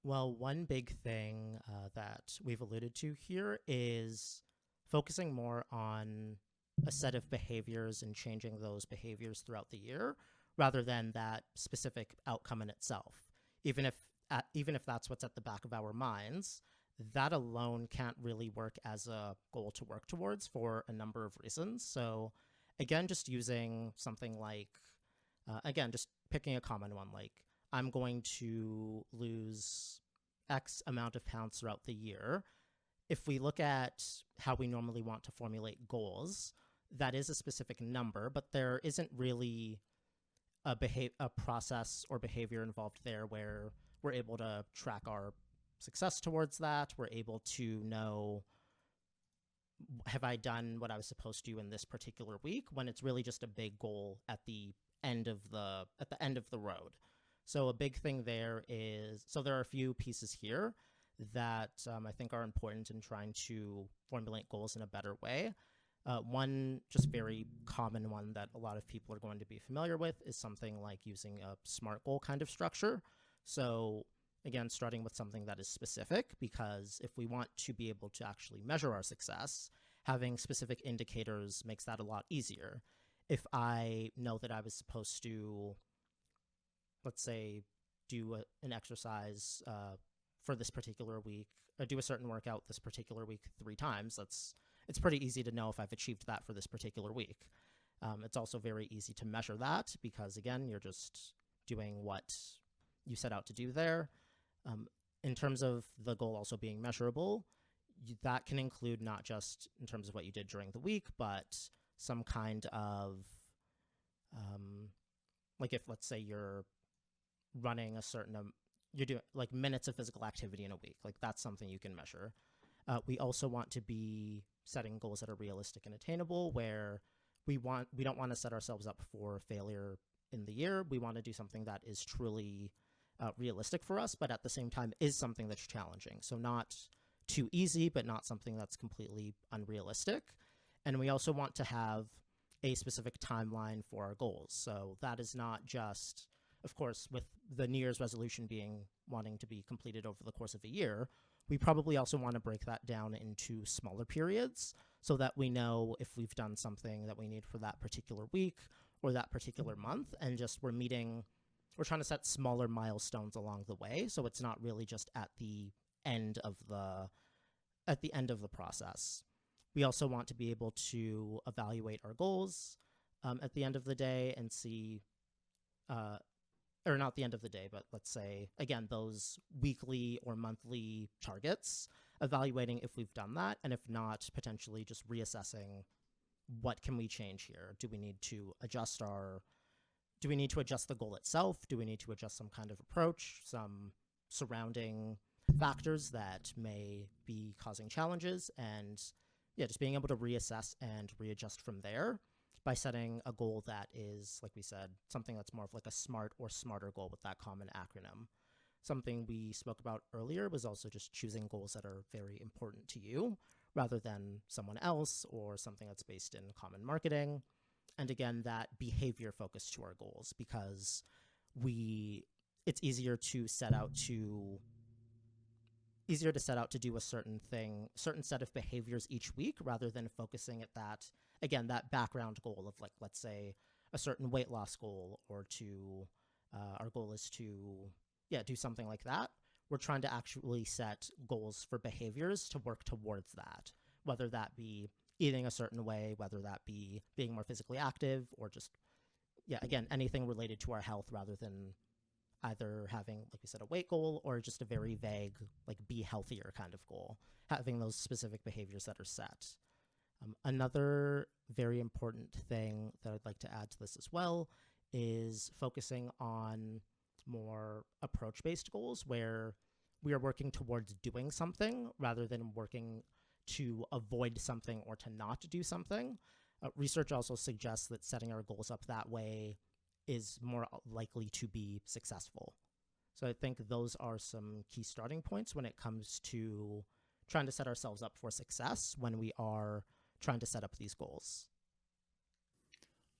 Well, one big thing that we've alluded to here is focusing more on a set of behaviors and changing those behaviors throughout the year rather than that specific outcome in itself. Even if even if that's what's at the back of our minds, that alone can't really work as a goal to work towards for a number of reasons. So, again, just using something like, again, just picking a common one like, I'm going to lose X amount of pounds throughout the year. If we look at how we normally want to formulate goals, that is a specific number, but there isn't really a process or behavior involved there where we're able to track our success towards that. We're able to know, have I done what I was supposed to in this particular week, when it's really just a big goal at the end of the road. So a big thing there is, so there are a few pieces here that I think are important in trying to formulate goals in a better way. One just very common one that a lot of people are going to be familiar with is something like using a SMART goal kind of structure. So again, starting with something that is specific, because if we want to be able to actually measure our success, having specific indicators makes that a lot easier. If I know that I was supposed to, let's say, do an exercise for this particular week, or do a certain workout this particular week 3 times, it's pretty easy to know if I've achieved that for this particular week. It's also very easy to measure that because, again, you're just doing what you set out to do there. In terms of the goal also being measurable, that can include not just in terms of what you did during the week, but some kind of, like if, let's say, you're running a certain, you're doing like minutes of physical activity in a week, like that's something you can measure. We also want to be setting goals that are realistic and attainable, where we don't want to set ourselves up for failure in the year. We want to do something that is truly realistic for us, but at the same time is something that's challenging. So not too easy, but not something that's completely unrealistic. And we also want to have a specific timeline for our goals. So that is not just, of course, with the New Year's resolution being wanting to be completed over the course of a year, we probably also want to break that down into smaller periods so that we know if we've done something that we need for that particular week or that particular month, and just we're trying to set smaller milestones along the way, so it's not really just at the end of the process. We also want to be able to evaluate our goals at the end of the day and see, or not the end of the day, but let's say, again, those weekly or monthly targets, evaluating if we've done that, and if not, potentially just reassessing what can we change here. Do we need to adjust the goal itself? Do we need to adjust some kind of approach, some surrounding factors that may be causing challenges? And yeah, just being able to reassess and readjust from there by setting a goal that is, like we said, something that's more of like a SMART or SMARTer goal with that common acronym. Something we spoke about earlier was also just choosing goals that are very important to you rather than someone else or something that's based in common marketing. And again, that behavior focus to our goals, because it's easier to set out to do a certain set of behaviors each week rather than focusing at that, again, that background goal of, like, let's say a certain weight loss goal, or our goal is to, do something like that. We're trying to actually set goals for behaviors to work towards that, whether that be eating a certain way, whether that be being more physically active, or just, again, anything related to our health rather than either having, like we said, a weight goal or just a very vague, like, be healthier kind of goal, having those specific behaviors that are set. Another very important thing that I'd like to add to this as well is focusing on more approach-based goals where we are working towards doing something rather than working to avoid something or to not do something. Research also suggests that setting our goals up that way is more likely to be successful. So I think those are some key starting points when it comes to trying to set ourselves up for success when we are trying to set up these goals.